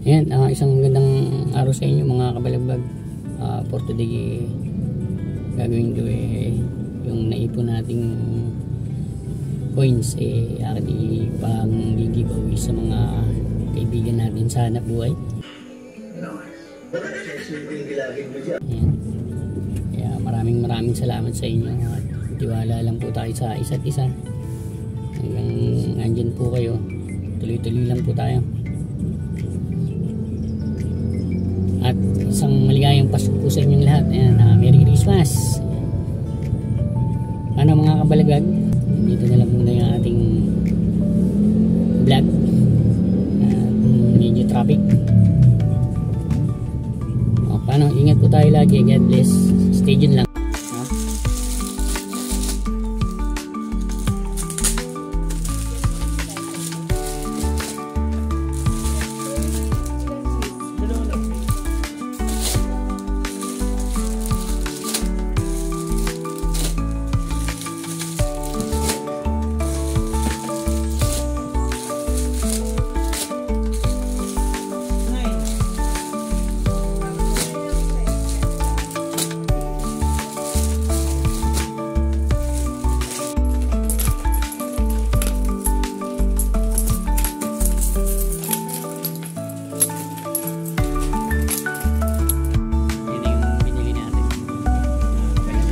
Yan, isang magandang araw sa inyo mga kabalagbag. For today, gagawin ko yung naipon nating coins akin ipang giveaway sa mga kaibigan natin sa hanap buhay. Yan. Kaya maraming salamat sa inyo at tiwala lang po tayo sa isa't isa. Hanggang andyan po kayo, tuloy-tuloy lang po tayo. At isang maligayang Pasko po sa inyong lahat. Ayan, Merry Christmas. Paano mga kabalagag? Dito na lang muna yung ating vlog. Medyo traffic. Paano? Ingat po tayo lagi. God bless. Stay tuned lang.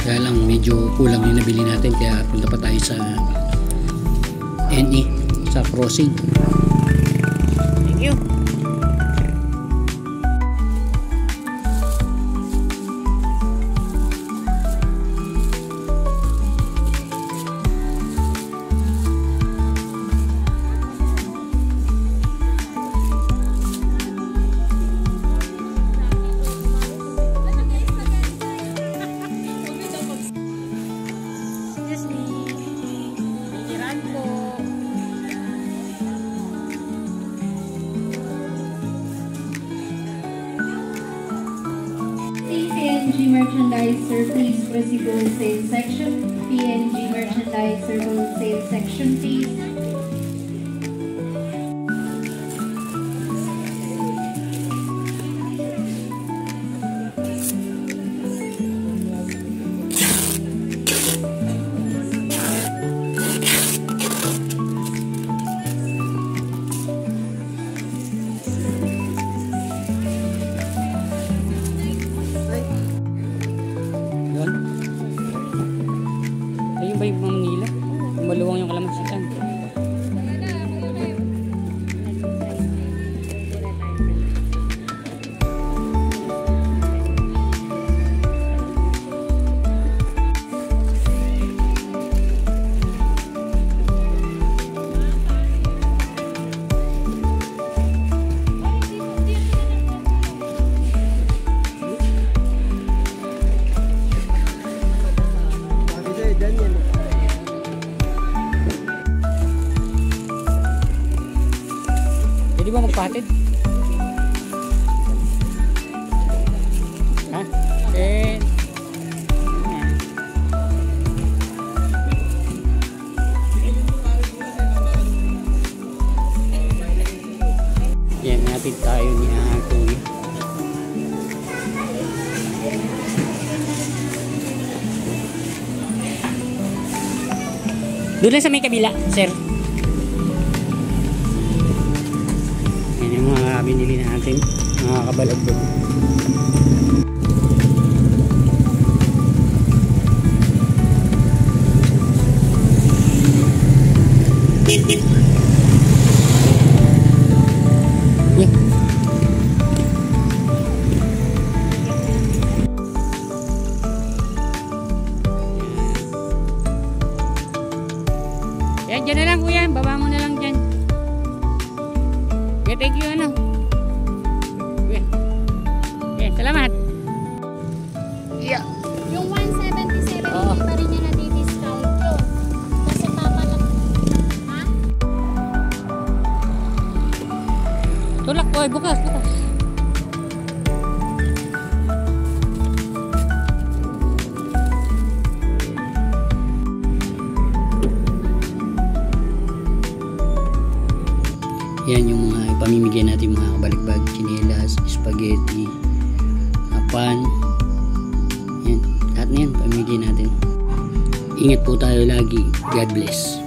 Kaya lang medyo kulang yung nabili natin kaya punta pa tayo sa NE sa crossing. Thank you. PNG merchandiser, please proceed to the sales section. PNG merchandiser will sales section, please. Ayun ba yung Manila? Maluwang yung kalamansitan. Pwede ba magpahatid? Ha? Yan, natin tayo ni Kuya. Doon lang sa may kabila, sir. Yan yung mga binili natin, mga kabalagbag. Yan, dyan na lang kuya, baba mo na lang dyan. Okay, thank you ano. Okay, salamat. Yeah. Yung 177 hindi pa rin niya na-discount ko. Kasi papatak. Ha? Tulak ko, bukas. Yan yung mga ipamimigay natin mga kabalikbag. Chinelas, spaghetti, pan. Yan. Lahat na yan pamimigay natin. Ingat po tayo lagi. God bless.